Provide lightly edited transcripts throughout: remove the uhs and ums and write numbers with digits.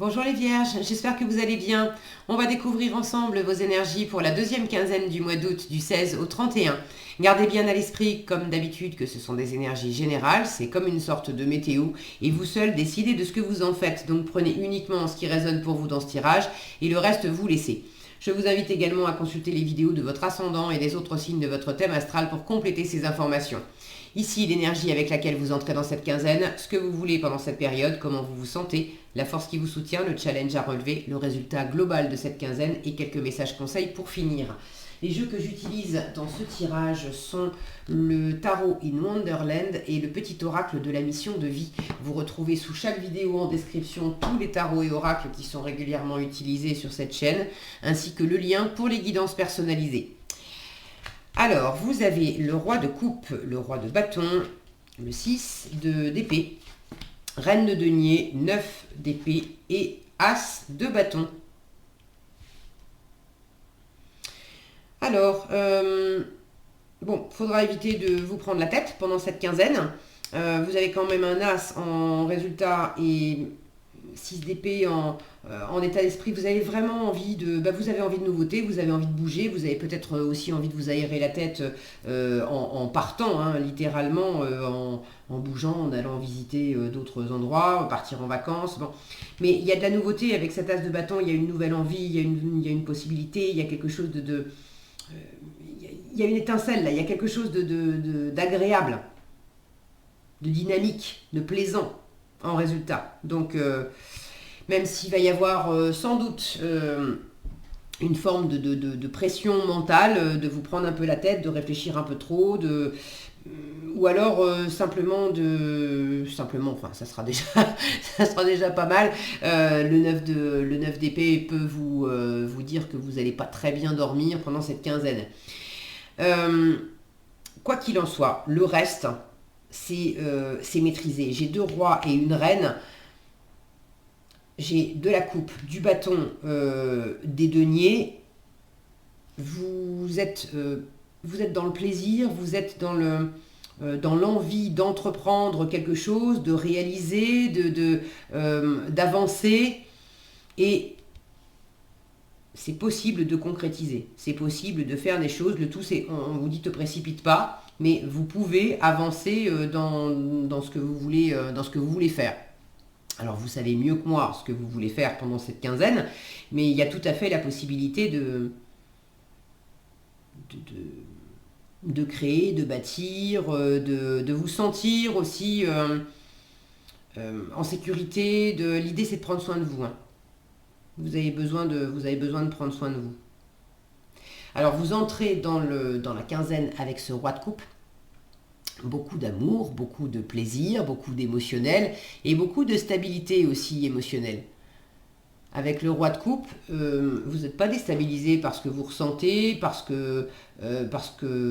Bonjour les vierges, j'espère que vous allez bien. On va découvrir ensemble vos énergies pour la deuxième quinzaine du mois d'août du 16 au 31. Gardez bien à l'esprit, comme d'habitude, que ce sont des énergies générales, c'est comme une sorte de météo, et vous seul décidez de ce que vous en faites. Donc prenez uniquement ce qui résonne pour vous dans ce tirage, et le reste vous laissez. Je vous invite également à consulter les vidéos de votre ascendant et des autres signes de votre thème astral pour compléter ces informations. Ici, l'énergie avec laquelle vous entrez dans cette quinzaine, ce que vous voulez pendant cette période, comment vous vous sentez, la force qui vous soutient, le challenge à relever, le résultat global de cette quinzaine et quelques messages conseils pour finir. Les jeux que j'utilise dans ce tirage sont le Tarot in Wonderland et le petit oracle de la mission de vie. Vous retrouvez sous chaque vidéo en description tous les tarots et oracles qui sont régulièrement utilisés sur cette chaîne, ainsi que le lien pour les guidances personnalisées. Alors, vous avez le roi de coupe, le roi de bâton, le 6 d'épée, reine de denier, 9 d'épée et as de bâton. Alors, faudra éviter de vous prendre la tête pendant cette quinzaine. Vous avez quand même un as en résultat et 6 d'épée en état d'esprit. Vous avez vraiment envie vous avez envie de nouveautés, vous avez envie de bouger, vous avez peut-être aussi envie de vous aérer la tête en partant, hein, littéralement, en bougeant, en allant visiter d'autres endroits, partir en vacances. Bon. Mais il y a de la nouveauté avec cet as de bâton, il y a une nouvelle envie, il y a une possibilité, il y a quelque chose il y a une étincelle là, il y a quelque chose d'agréable, de dynamique, de plaisant en résultat. Donc, même s'il va y avoir sans doute une forme de pression mentale, de vous prendre un peu la tête, de réfléchir un peu trop, ou alors simplement, ça sera déjà, ça sera déjà pas mal. Le 9 d'épée peut vous dire que vous n'allez pas très bien dormir pendant cette quinzaine. Quoi qu'il en soit, le reste, c'est maîtrisé. J'ai 2 rois et une reine. J'ai de la coupe, du bâton, des deniers. Vous êtes dans le plaisir, vous êtes dans l'envie d'entreprendre quelque chose, de réaliser, d'avancer. Et c'est possible de concrétiser, c'est possible de faire des choses. Le tout, c'est, on vous dit, ne te précipite pas, mais vous pouvez avancer dans ce que vous voulez faire. Alors, vous savez mieux que moi ce que vous voulez faire pendant cette quinzaine, mais il y a tout à fait la possibilité de créer, de bâtir, de vous sentir aussi en sécurité. L'idée, c'est de prendre soin de vous. Hein. Vous avez besoin de prendre soin de vous. Alors, vous entrez dans la quinzaine avec ce roi de coupe. Beaucoup d'amour, beaucoup de plaisir, beaucoup d'émotionnel et beaucoup de stabilité aussi émotionnelle. Avec le roi de coupe, vous n'êtes pas déstabilisé par ce que vous ressentez, parce que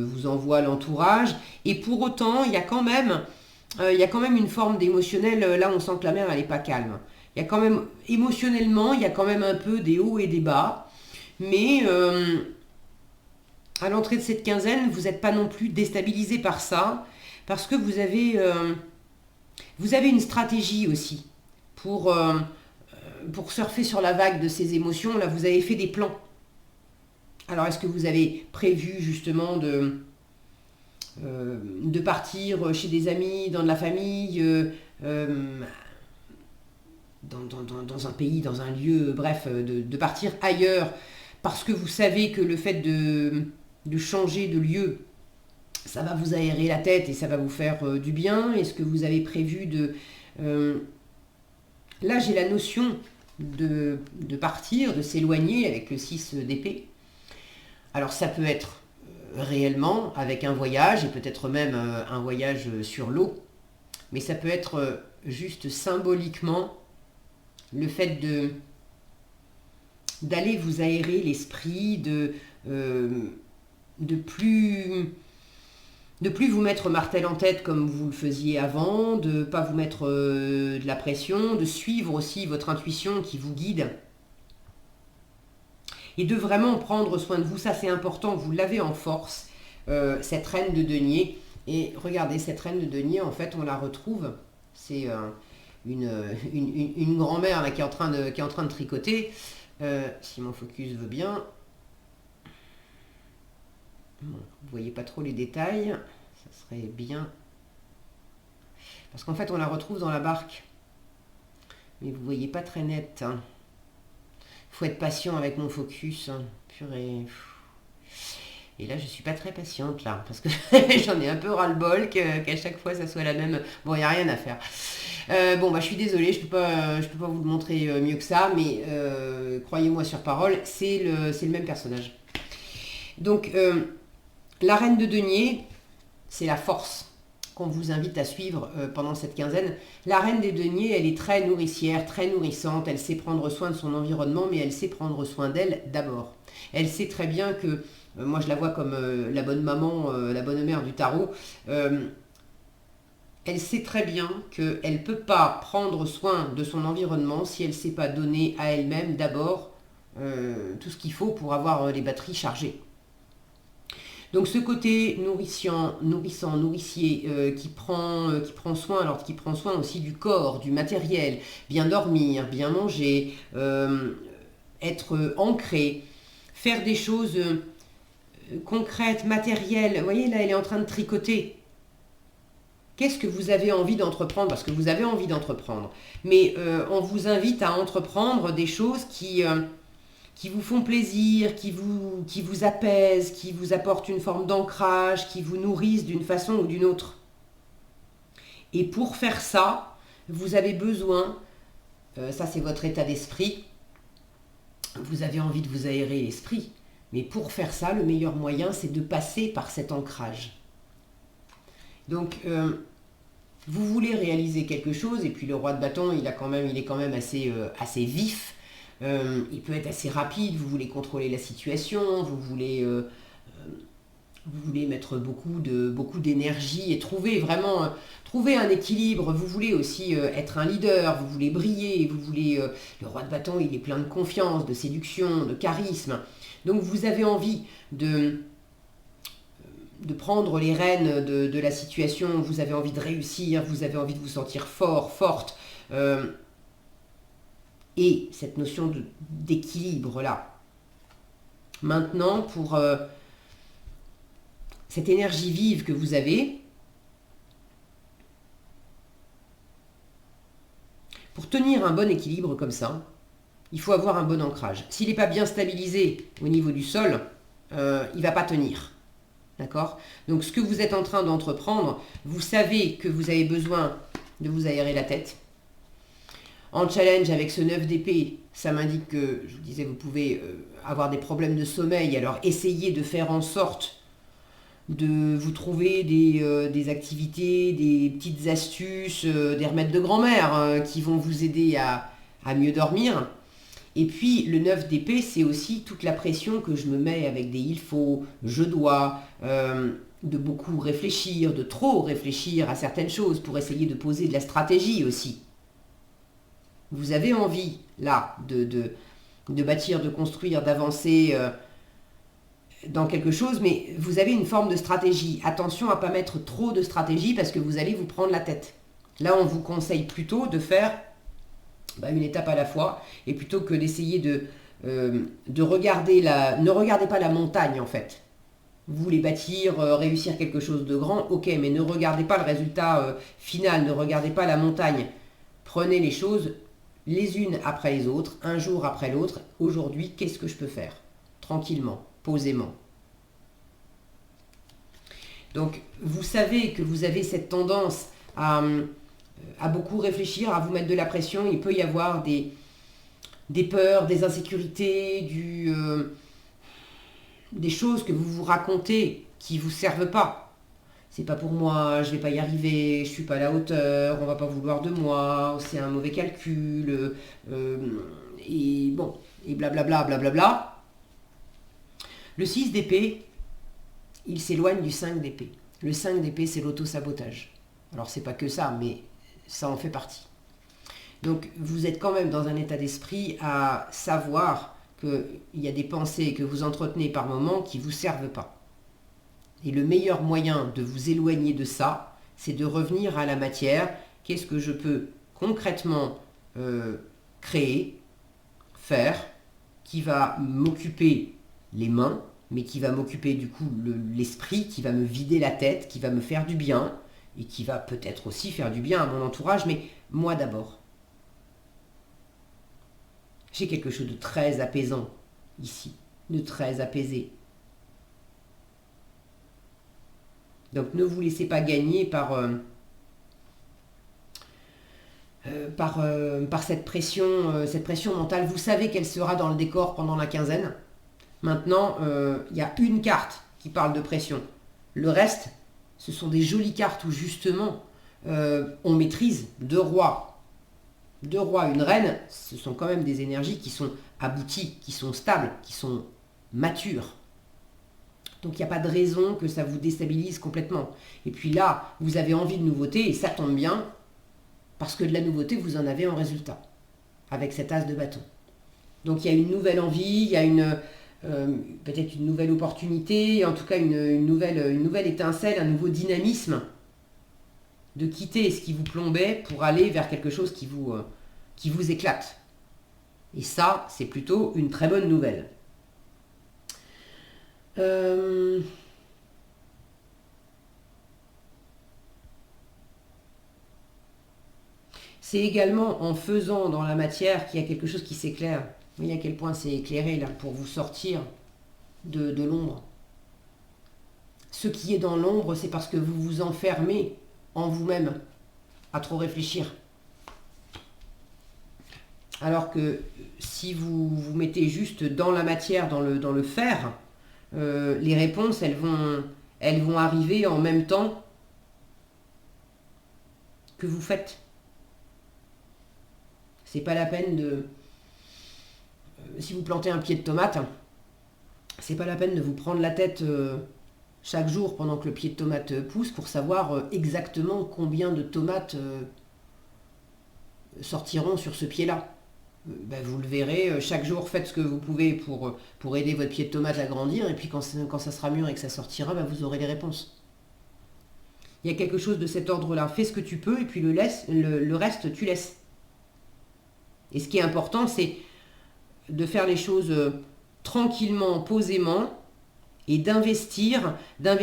vous envoie l'entourage. Et pour autant, il y a quand même une forme d'émotionnel. Là, on sent que la mer, elle n'est pas calme. Il y a quand même, émotionnellement, il y a quand même un peu des hauts et des bas. Mais à l'entrée de cette quinzaine, vous n'êtes pas non plus déstabilisé par ça, parce que vous avez une stratégie aussi pour surfer sur la vague de ces émotions. Là, vous avez fait des plans. Alors, est-ce que vous avez prévu justement de partir chez des amis, dans de la famille, dans un pays, dans un lieu, bref, de partir ailleurs, parce que vous savez que le fait de changer de lieu, ça va vous aérer la tête et ça va vous faire du bien. Est-ce que vous avez prévu là, j'ai la notion de partir, de s'éloigner avec le 6 d'épée. Alors, ça peut être réellement avec un voyage, et peut-être même un voyage sur l'eau, mais ça peut être juste symboliquement le fait d'aller vous aérer l'esprit, de plus vous mettre martel en tête comme vous le faisiez avant, de ne pas vous mettre de la pression, de suivre aussi votre intuition qui vous guide et de vraiment prendre soin de vous. Ça, c'est important, vous l'avez en force, cette reine de denier. Et regardez, cette reine de denier, en fait, on la retrouve, c'est une grand-mère là qui est en train de tricoter. Si mon focus veut bien. Bon, vous voyez pas trop les détails, ça serait bien. Parce qu'en fait, on la retrouve dans la barque. Mais vous voyez pas très net. Hein. Faut être patient avec mon focus. Hein. Purée. Et là, je suis pas très patiente, là. Parce que j'en ai un peu ras-le-bol qu'à chaque fois, ça soit la même. Bon, il n'y a rien à faire. Bon, bah, je suis désolée, je peux pas vous le montrer mieux que ça. Mais croyez-moi sur parole, c'est le même personnage. Donc, la reine de denier, c'est la force qu'on vous invite à suivre pendant cette quinzaine. La reine des deniers, elle est très nourricière, très nourrissante, elle sait prendre soin de son environnement, mais elle sait prendre soin d'elle d'abord. Elle sait très bien que, moi je la vois comme la bonne maman, la bonne mère du tarot, elle sait très bien qu'elle ne peut pas prendre soin de son environnement si elle ne sait pas donner à elle-même d'abord tout ce qu'il faut pour avoir les batteries chargées. Donc ce côté nourrissant, nourricier, qui prend soin, alors qui prend soin aussi du corps, du matériel, bien dormir, bien manger, être ancré, faire des choses concrètes, matérielles. Vous voyez, là, elle est en train de tricoter. Qu'est-ce que vous avez envie d'entreprendre? Parce que vous avez envie d'entreprendre. Mais on vous invite à entreprendre des choses qui vous font plaisir, qui vous apaisent, qui vous apportent une forme d'ancrage, qui vous nourrissent d'une façon ou d'une autre. Et pour faire ça, vous avez besoin, ça c'est votre état d'esprit, vous avez envie de vous aérer l'esprit. Mais pour faire ça, le meilleur moyen, c'est de passer par cet ancrage. Donc, vous voulez réaliser quelque chose, et puis le roi de bâton, il est quand même assez vif. Il peut être assez rapide, vous voulez contrôler la situation, vous voulez mettre beaucoup d'énergie et trouver un équilibre, vous voulez aussi être un leader, vous voulez briller, le roi de bâton il est plein de confiance, de séduction, de charisme, donc vous avez envie de prendre les rênes de la situation, vous avez envie de réussir, vous avez envie de vous sentir fort, forte, et cette notion d'équilibre là. Maintenant, pour cette énergie vive que vous avez, pour tenir un bon équilibre comme ça, il faut avoir un bon ancrage. S'il n'est pas bien stabilisé au niveau du sol, il ne va pas tenir. D'accord? Donc ce que vous êtes en train d'entreprendre, vous savez que vous avez besoin de vous aérer la tête. En challenge avec ce 9 d'épée, ça m'indique que, je vous disais, vous pouvez avoir des problèmes de sommeil. Alors essayez de faire en sorte de vous trouver des activités, des petites astuces, des remèdes de grand-mère qui vont vous aider à mieux dormir. Et puis le 9 d'épée, c'est aussi toute la pression que je me mets avec des il faut, je dois, de beaucoup réfléchir, de trop réfléchir à certaines choses pour essayer de poser de la stratégie aussi. Vous avez envie, là, de bâtir, de construire, d'avancer dans quelque chose, mais vous avez une forme de stratégie. Attention à ne pas mettre trop de stratégie parce que vous allez vous prendre la tête. Là, on vous conseille plutôt de faire une étape à la fois, et plutôt que d'essayer de regarder ne regardez pas la montagne en fait. Vous voulez bâtir, réussir quelque chose de grand, ok, mais ne regardez pas le résultat final, ne regardez pas la montagne. Prenez les choses les unes après les autres, un jour après l'autre. Aujourd'hui, qu'est-ce que je peux faire? Tranquillement, posément. Donc, vous savez que vous avez cette tendance à beaucoup réfléchir, à vous mettre de la pression. Il peut y avoir des peurs, des insécurités, des choses que vous vous racontez qui ne vous servent pas. C'est pas pour moi, je vais pas y arriver, je suis pas à la hauteur, on va pas vouloir de moi, c'est un mauvais calcul, et bon, et blablabla, blablabla. Le 6 d'épée, il s'éloigne du 5 d'épée. Le 5 d'épée, c'est l'auto-sabotage. Alors c'est pas que ça, mais ça en fait partie. Donc vous êtes quand même dans un état d'esprit à savoir qu'il y a des pensées que vous entretenez par moments qui ne vous servent pas. Et le meilleur moyen de vous éloigner de ça, c'est de revenir à la matière. Qu'est-ce que je peux concrètement créer, faire, qui va m'occuper les mains, mais qui va m'occuper du coup l'esprit, qui va me vider la tête, qui va me faire du bien, et qui va peut-être aussi faire du bien à mon entourage, mais moi d'abord. J'ai quelque chose de très apaisant ici, de très apaisé. Donc ne vous laissez pas gagner par cette pression mentale. Vous savez qu'elle sera dans le décor pendant la quinzaine. Maintenant, il y a une carte qui parle de pression. Le reste, ce sont des jolies cartes où justement on maîtrise deux rois. Deux rois, une reine, ce sont quand même des énergies qui sont abouties, qui sont stables, qui sont matures. Donc il n'y a pas de raison que ça vous déstabilise complètement. Et puis là, vous avez envie de nouveauté et ça tombe bien, parce que de la nouveauté, vous en avez en résultat, avec cet as de bâton. Donc il y a une nouvelle envie, il y a peut-être une nouvelle opportunité, en tout cas une nouvelle étincelle, un nouveau dynamisme de quitter ce qui vous plombait pour aller vers quelque chose qui vous éclate. Et ça, c'est plutôt une très bonne nouvelle. C'est également en faisant dans la matière qu'il y a quelque chose qui s'éclaire. Vous voyez à quel point c'est éclairé là pour vous sortir de l'ombre. Ce qui est dans l'ombre, c'est parce que vous vous enfermez en vous-même à trop réfléchir. Alors que si vous vous mettez juste dans la matière, dans le faire, les réponses, elles vont arriver en même temps que vous faites. C'est pas la peine de... Si vous plantez un pied de tomate, c'est pas la peine de vous prendre la tête chaque jour pendant que le pied de tomate pousse pour savoir exactement combien de tomates sortiront sur ce pied-là. Vous le verrez, chaque jour faites ce que vous pouvez pour aider votre pied de tomate à grandir, et puis quand ça sera mûr et que ça sortira, vous aurez les réponses. Il y a quelque chose de cet ordre-là. Fais ce que tu peux, et puis le reste, tu laisses. Et ce qui est important, c'est de faire les choses tranquillement, posément, et d'investir dans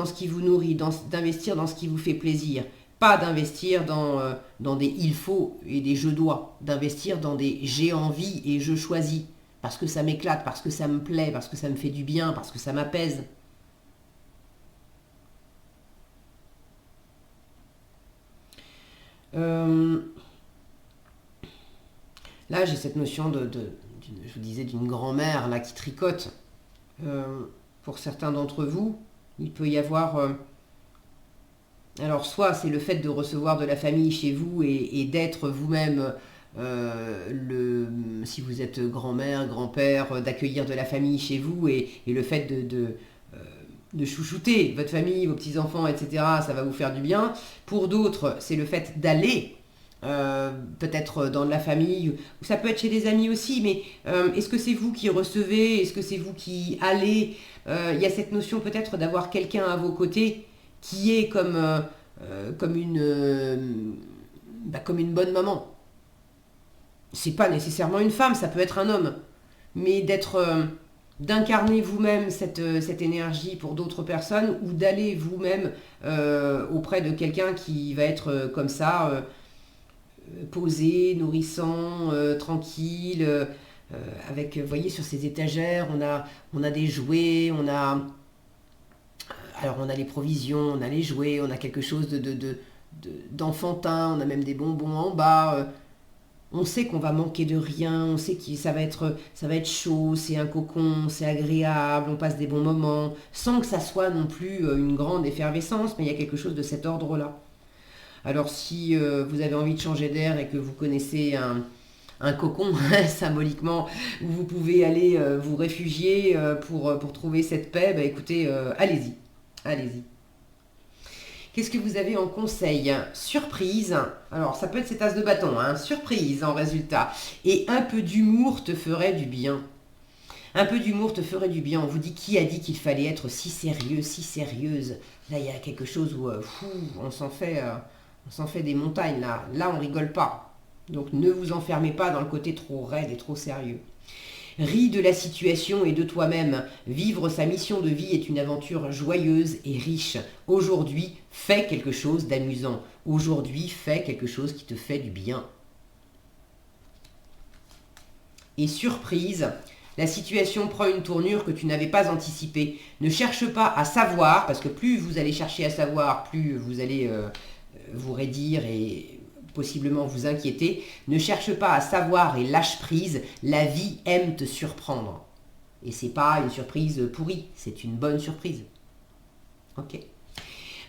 ce qui vous nourrit, d'investir dans ce qui vous fait plaisir. Pas d'investir dans des il faut et des je dois. D'investir dans des j'ai envie et je choisis. Parce que ça m'éclate, parce que ça me plaît, parce que ça me fait du bien, parce que ça m'apaise. Là, j'ai cette notion je vous disais, d'une grand-mère là qui tricote. Pour certains d'entre vous, il peut y avoir... alors, soit c'est le fait de recevoir de la famille chez vous et d'être vous-même, si vous êtes grand-mère, grand-père, d'accueillir de la famille chez vous et le fait de chouchouter votre famille, vos petits-enfants, etc., ça va vous faire du bien. Pour d'autres, c'est le fait d'aller peut-être dans la famille, ou ça peut être chez des amis aussi, mais est-ce que c'est vous qui recevez, est-ce que c'est vous qui allez, il y a cette notion peut-être d'avoir quelqu'un à vos côtés qui est comme une bonne maman. C'est pas nécessairement une femme, ça peut être un homme, mais d'incarner vous-même cette énergie pour d'autres personnes, ou d'aller vous-même auprès de quelqu'un qui va être comme ça, posé, nourrissant, tranquille, avec, vous voyez, sur ces étagères, on a des jouets, alors on a les provisions, on a les jouets, on a quelque chose d'enfantin, on a même des bonbons en bas. On sait qu'on va manquer de rien, on sait que ça va être chaud, c'est un cocon, c'est agréable, on passe des bons moments, sans que ça soit non plus une grande effervescence, mais il y a quelque chose de cet ordre-là. Alors si vous avez envie de changer d'air et que vous connaissez un cocon, symboliquement, où vous pouvez aller vous réfugier pour trouver cette paix, écoutez, allez-y. Allez-y. Qu'est-ce que vous avez en conseil? Surprise. Alors, ça peut être cet as de bâton, surprise en résultat. Et un peu d'humour te ferait du bien. Un peu d'humour te ferait du bien. On vous dit, qui a dit qu'il fallait être si sérieux, si sérieuse? Là, il y a quelque chose où on s'en fait des montagnes. Là, on rigole pas. Donc ne vous enfermez pas dans le côté trop raide et trop sérieux. Ris de la situation et de toi-même. Vivre sa mission de vie est une aventure joyeuse et riche. Aujourd'hui, fais quelque chose d'amusant. Aujourd'hui, fais quelque chose qui te fait du bien. Et surprise, la situation prend une tournure que tu n'avais pas anticipée. Ne cherche pas à savoir, parce que plus vous allez chercher à savoir, plus vous allez vous raidir et possiblement vous inquiéter. Ne cherche pas à savoir et lâche prise. La vie aime te surprendre. Et c'est pas une surprise pourrie, c'est une bonne surprise. Ok.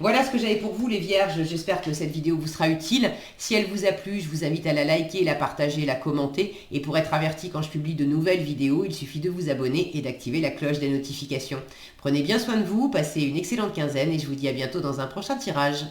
Voilà ce que j'avais pour vous les vierges, j'espère que cette vidéo vous sera utile. Si elle vous a plu, je vous invite à la liker, la partager, la commenter. Et pour être averti quand je publie de nouvelles vidéos, il suffit de vous abonner et d'activer la cloche des notifications. Prenez bien soin de vous, passez une excellente quinzaine et je vous dis à bientôt dans un prochain tirage.